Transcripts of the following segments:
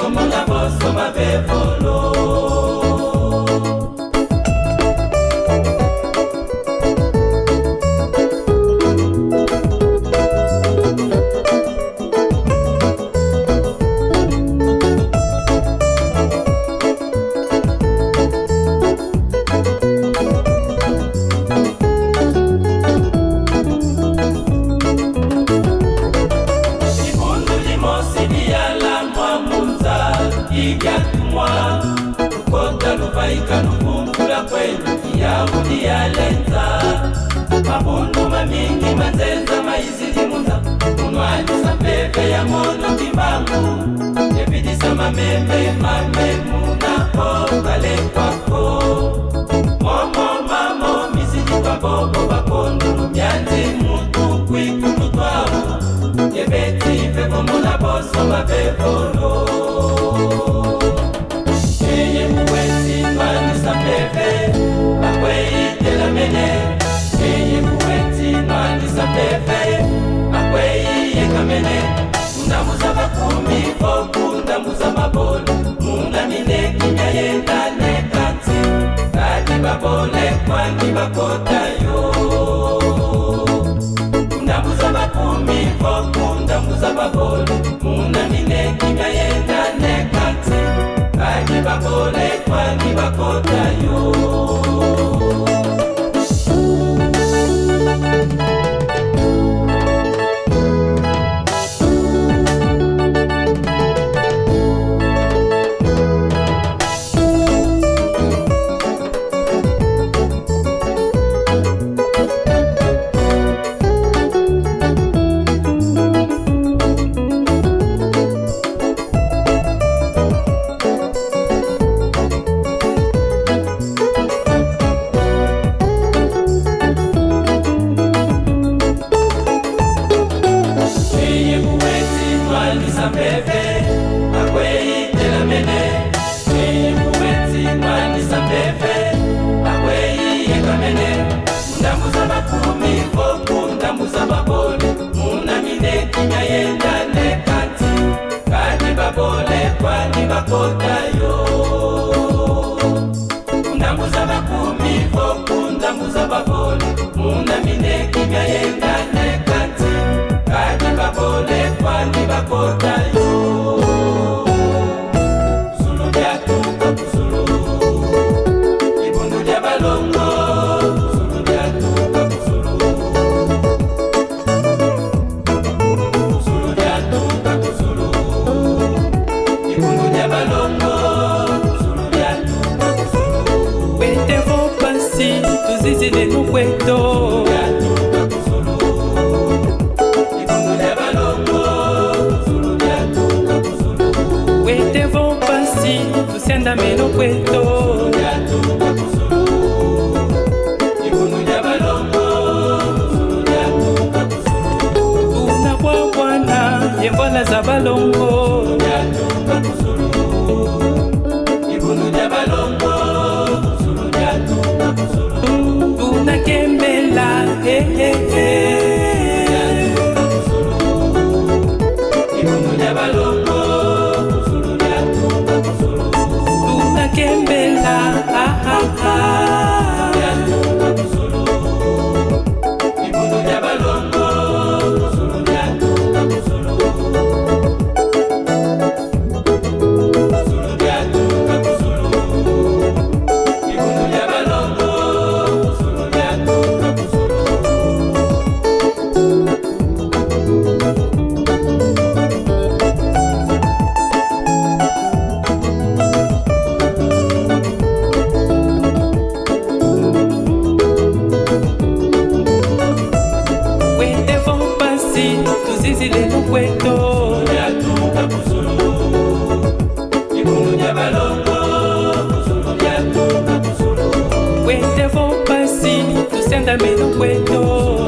como la voz toma bebolo. Ikanukumbula kwenu Kiyahudi ya lenza mabundu mamingi manzenza maizilimunza unwalisa pepe ya mono kimbangu yebidisa mamembe mamemuna okale kwako momo mamo mizidi kwa bobo bakondulu myanzi mutu kwikulu twawu yebeti pepo muna boso mabebolo. Pepe, akwei de la mene, eye kuweti nani sa pepe, akwei ye kamene, undamuza bakumi foku, undamuza babole, muna mine kimya yenda nekati, kadi babole kwani bakota yo. Undamuza bakumi foku, undamuza babole, muna mine kimya yenda nekati, kadi babole kwani bakota yo. Bakota yo undamuza bakumi foku undamuza babole muna mine kimya yenda nekati kadi babole kwani bakota yo. Zulu byatuka kuzulu ibundu lya balongo Zulu byatuka kuzulu Zulu byatuka kuzulu ibundu lya balongo Zulu byatuka kuzulu wete vo pasi tuzizile nukweto byatuka kuzulu ibundu lya balongo Zulu byatuka kuzulu wete vo pasi tusianda meno kweto byatuka kuzulu ibundu lya balongo Zulu byatuka kuzulu tunabwa bwana yembola za balongo byatuka kuzulu ibundu lya balongo Zulu byatuka kuzulu tunakembela byatuka kuzulu ibundu lya balongo Zulu byatuka kuzulu tunakembela byatuka kuzulu ibundu lya balongo Zulu byatuka kuzulu Zulu byatuka kuzulu ibundu lya balongo Zulu byatuka kuzulu. wete vo pasi tuzizile nukweto Byatuka kuzulu ibundu lya balongo Zulu byatuka kuzulu wete vo pasi tusianda meno kweto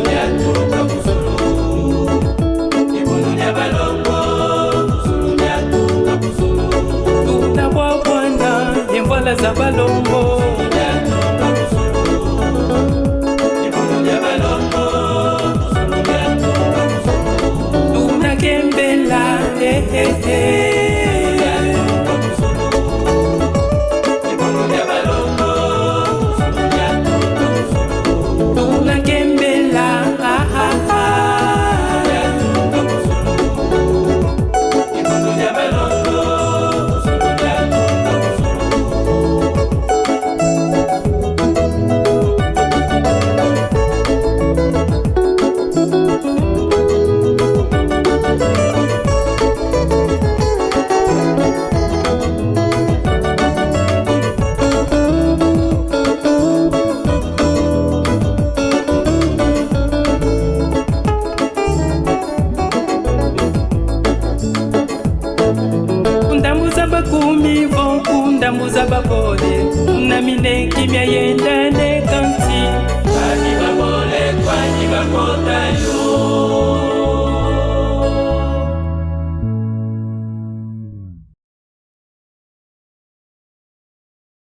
byatuka kuzulu ibundu lya balongo Zulu byatuka kuzulu tunabwa bwana yembola za balongo byatuka kuzulu ibundu lya balongo Zulu byatuka kuzulu tunakembela byatuka babole Namine kimya yenda ne kanti Kani babole kwani bakota yo